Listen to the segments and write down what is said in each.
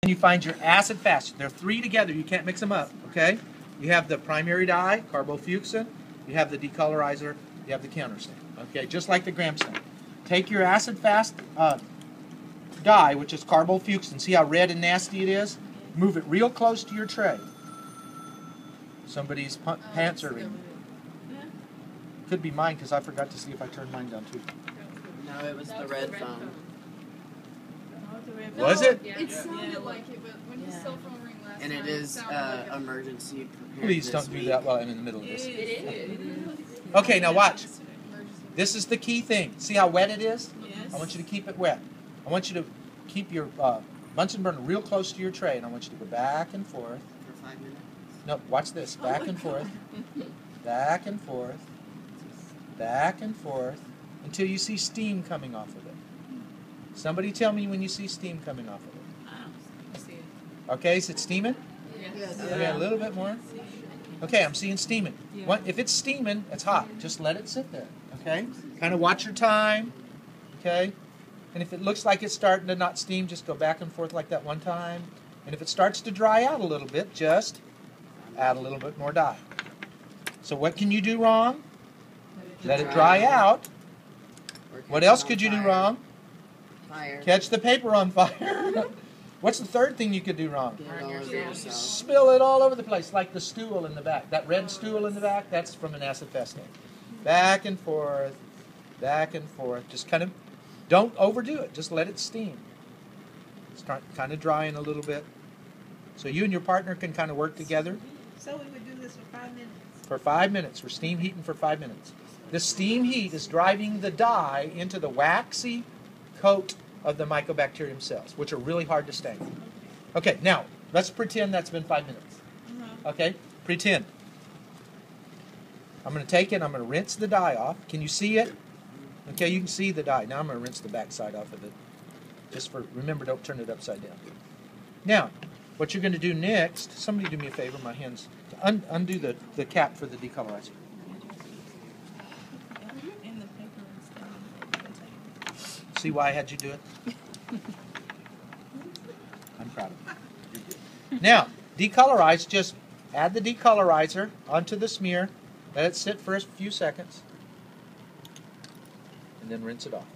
And you find your acid fast. They're three together. You can't mix them up, okay? You have the primary dye, carbofuchsin. You have the decolorizer. You have the counterstain, okay? Just like the gram stain. Take your acid fast dye, which is carbofuchsin. See how red and nasty it is? Move it real close to your tray. Somebody's pants are in. Could be mine because I forgot to see if I turned mine down too. No, it was the red phone. Was it? It sounded like it, but when his cell phone rang last And night, it is sounded like emergency prepared. Please this don't do week. that while I'm in the middle of this. It is. Okay, now watch. This is the key thing. See how wet it is? Yes. I want you to keep it wet. I want you to keep your Bunsen burner real close to your tray, and I want you to go back and forth. For 5 minutes. No, watch this. Back and forth. Back and forth. Back and forth. Until you see steam coming off of it. Somebody tell me when you see steam coming off of it. I don't see it. Okay, is it steaming? Yes. Okay, a little bit more. Okay, I'm seeing steaming. If it's steaming, it's hot. Just let it sit there. Okay? Kind of watch your time. Okay? And if it looks like it's starting to not steam, just go back and forth like that one time. And if it starts to dry out a little bit, just add a little bit more dye. So what can you do wrong? Let it dry out. What else could you do wrong? Fire. Catch the paper on fire. What's the third thing you could do wrong? Get it all over yourself. Spill it all over the place, like the stool in the back. That red stool in the back, that's from an acid fast stain. Back and forth, back and forth. Just kind of, don't overdo it. Just let it steam. Start kind of drying a little bit. So you and your partner can kind of work together. So we would do this for 5 minutes. For 5 minutes. We're steam heating for 5 minutes. The steam heat is driving the dye into the waxy coat of the mycobacterium cells, which are really hard to stain. Okay, now, let's pretend that's been 5 minutes. Okay, pretend. I'm going to take it, I'm going to rinse the dye off. Can you see it? Okay, you can see the dye. Now I'm going to rinse the back side off of it. Just for, remember, don't turn it upside down. Now, what you're going to do next, somebody do me a favor, my hands, undo the cap for the decolorizer. In the paper and stuff. See why I had you do it? I'm proud of you. You're good. Now, decolorize, just add the decolorizer onto the smear, let it sit for a few seconds, and then rinse it off.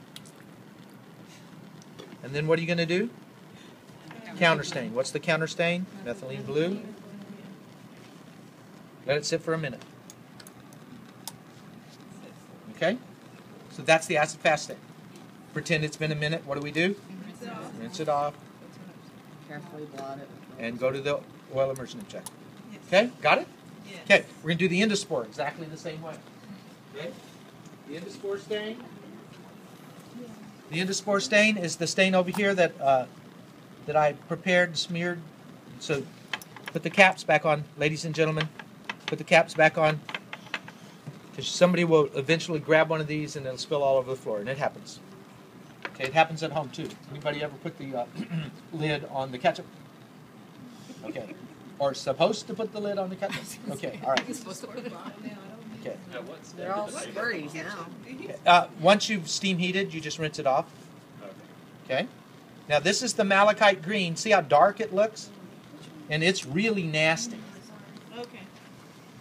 And then what are you going to do? Counterstain. What's the counterstain? Methylene blue. Let it sit for a minute. Okay? So that's the acid fast stain. Pretend it's been a minute. What do? Rinse it off. Carefully blot it. And go to the oil immersion check. Okay? Got it? Yes. Okay. We're going to do the endospore exactly the same way. Okay? The endospore stain. The endospore stain is the stain over here that that I prepared and smeared. So put the caps back on, ladies and gentlemen. Put the caps back on. Because somebody will eventually grab one of these and it'll spill all over the floor. And it happens. Okay, it happens at home too. Anybody ever put the lid on the ketchup? Okay. Or supposed to put the lid on the ketchup? Okay, all right. Okay. They're all slurries now. Okay. Once you've steam heated, you just rinse it off. Okay. Now this is the malachite green. See how dark it looks? And it's really nasty. Okay.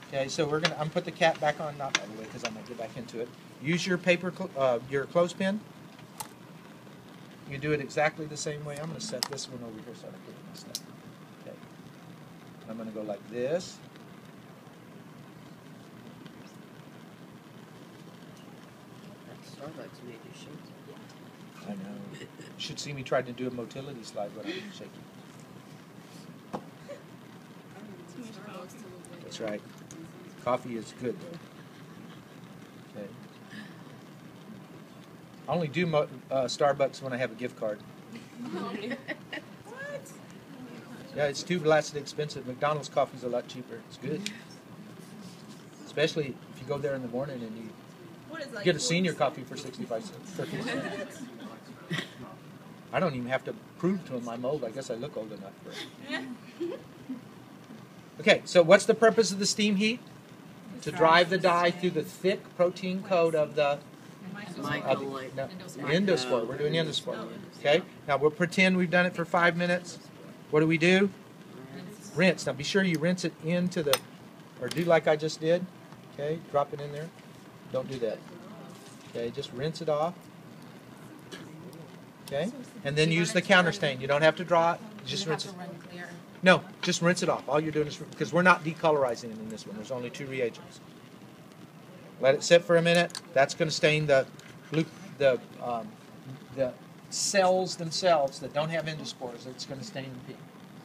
Okay, so I'm gonna put the cap back on, not all the way, because I'm gonna get back into it. Use your paper, your clothespin. You do it exactly the same way. I'm gonna set this one over here so I don't get it messed up. Okay. I'm gonna go like this. That Starbucks made you shake. I know. You should see me trying to do a motility slide when I'm shaking. That's right. Coffee is good. Okay. I only do Starbucks when I have a gift card. Yeah, it's too blasted expensive. McDonald's coffee's a lot cheaper. It's good. Especially if you go there in the morning and you get a senior coffee for 65 cents. 50 cents. I don't even have to prove to them I'm old. I guess I look old enough for it. Okay, so what's the purpose of the steam heat? To drive the dye through the thick protein coat of the endospore. We're doing endospore. Okay, now we'll pretend we've done it for 5 minutes. what do we do? Rinse. Now be sure you rinse it into the, or do like I just did. Okay, drop it in there. Don't do that. Okay, just rinse it off. Okay, and then use the counter stain. You don't have to draw it. Just rinse it. No, just rinse it off. All you're doing is, because we're not decolorizing it in this one. There's only 2 reagents. Let it sit for a minute. That's going to stain the cells themselves that don't have endospores. It's going to stain the pink.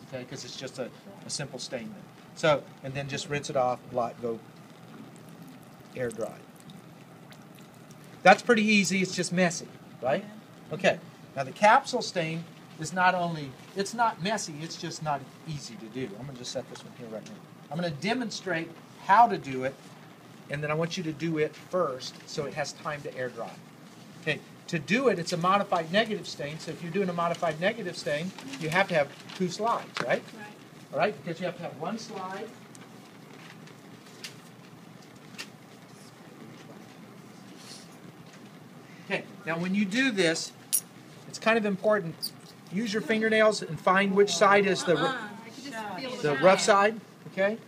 Okay, because it's just a simple stain then. So, and then just rinse it off, let go, air dry. That's pretty easy. It's just messy, right? Okay. Now the capsule stain is not only, it's not messy, it's just not easy to do. I'm going to just set this one here right now. I'm going to demonstrate how to do it, and then I want you to do it first so it has time to air dry. Okay, to do it, it's a modified negative stain, so if you're doing a modified negative stain, you have to have 2 slides, right? Right. All right, because you have to have 1 slide. Okay, now when you do this, it's kind of important. Use your fingernails and find which side is the rough side. Okay.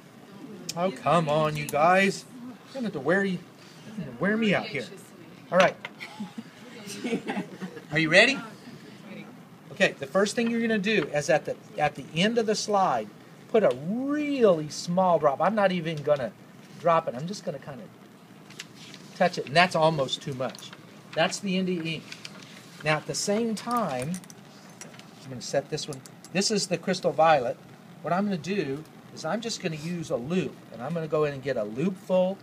Oh, come on, you guys! You're going to have to wear me out here. All right. Are you ready? Okay. The first thing you're going to do is at the end of the slide, put a really small drop. I'm not even going to drop it. I'm just going to kind of touch it, and that's almost too much. That's the end of the ink. Now at the same time, I'm going to set this one. This is the crystal violet. What I'm going to do is I'm just going to use a loop, and I'm going to go in and get a loop full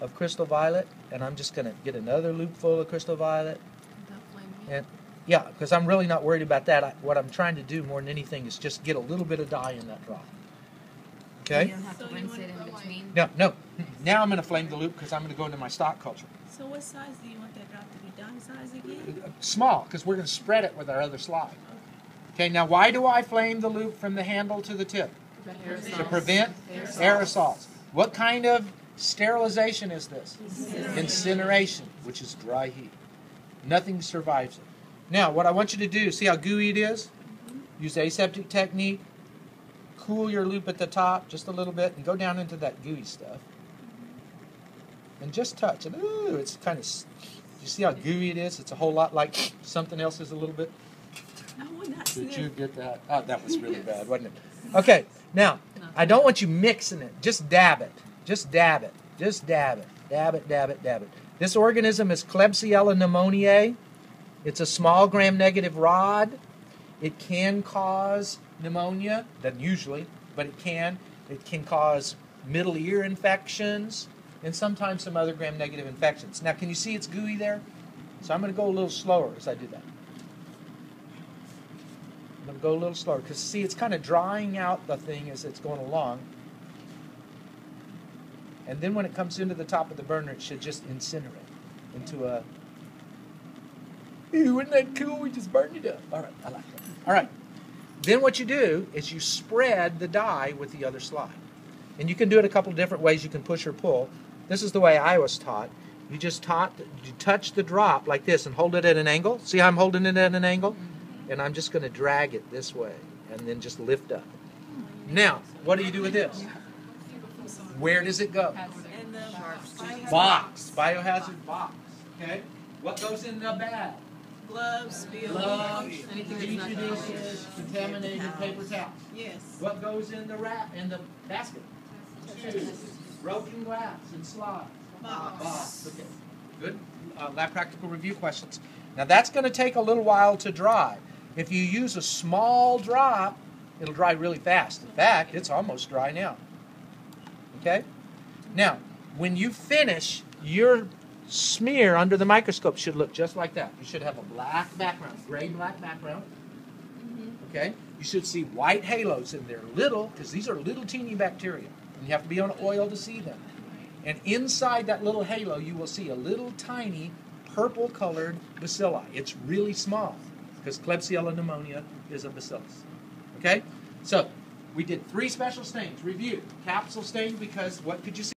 of crystal violet, and I'm just going to get another loop full of crystal violet. And yeah, because I'm really not worried about that. What I'm trying to do more than anything is just get a little bit of dye in that drop. Okay? You don't have to rinse it in between. No, no. Now I'm going to flame the loop because I'm going to go into my stock culture. So what size do you want that drop to be? Dime size again? Small, because we're going to spread it with our other slide. Okay, now why do I flame the loop from the handle to the tip? To prevent aerosols. What kind of sterilization is this? Incineration, which is dry heat. Nothing survives it. Now, what I want you to do, see how gooey it is? Use aseptic technique. Cool your loop at the top just a little bit and go down into that gooey stuff. And just touch it. Ooh, it's kind of, you see how gooey it is? It's a whole lot like something else is a little bit. I would not Did you sniff. get that? Oh, that was really bad, wasn't it? Okay, now, I don't want you mixing it. Just dab it. Just dab it. Just dab it. Dab it, dab it, dab it. This organism is Klebsiella pneumoniae. It's a small gram-negative rod. It can cause pneumonia, doesn't usually, but it can. It can cause middle ear infections and sometimes some other gram-negative infections. Now, can you see it's gooey there? So I'm going to go a little slower as I do that. I'm going to go a little slower because, see, it's kind of drying out the thing as it's going along. And then when it comes into the top of the burner, it should just incinerate into a... Ooh, isn't that cool? We just burned it up. All right, I like that. All right. Then what you do is you spread the dye with the other slide. And you can do it a couple different ways. You can push or pull. This is the way I was taught. You touch the drop like this and hold it at an angle. See how I'm holding it at an angle? And I'm just going to drag it this way and then just lift up. Now, what do you do with this? Where does it go? And the Box. Biohazard box. Okay? What goes in the bag? gloves, spill. Gloves, Anything that's petri not dishes, contaminated paper towels. Yes. What goes in the basket? Broken glass and slides. Box. Okay. Good. Lab practical review questions. Now that's going to take a little while to dry. If you use a small drop, it'll dry really fast. In fact, it's almost dry now. Okay? Now, when you finish, your smear under the microscope should look just like that. You should have a black background, gray-black background. Okay? You should see white halos in there, little, because these are little teeny bacteria. And you have to be on oil to see them. And inside that little halo, you will see a little tiny purple-colored bacilli. It's really small, because Klebsiella pneumonia is a bacillus. Okay? So, we did 3 special stains. Review. Capsule stain, because what could you see?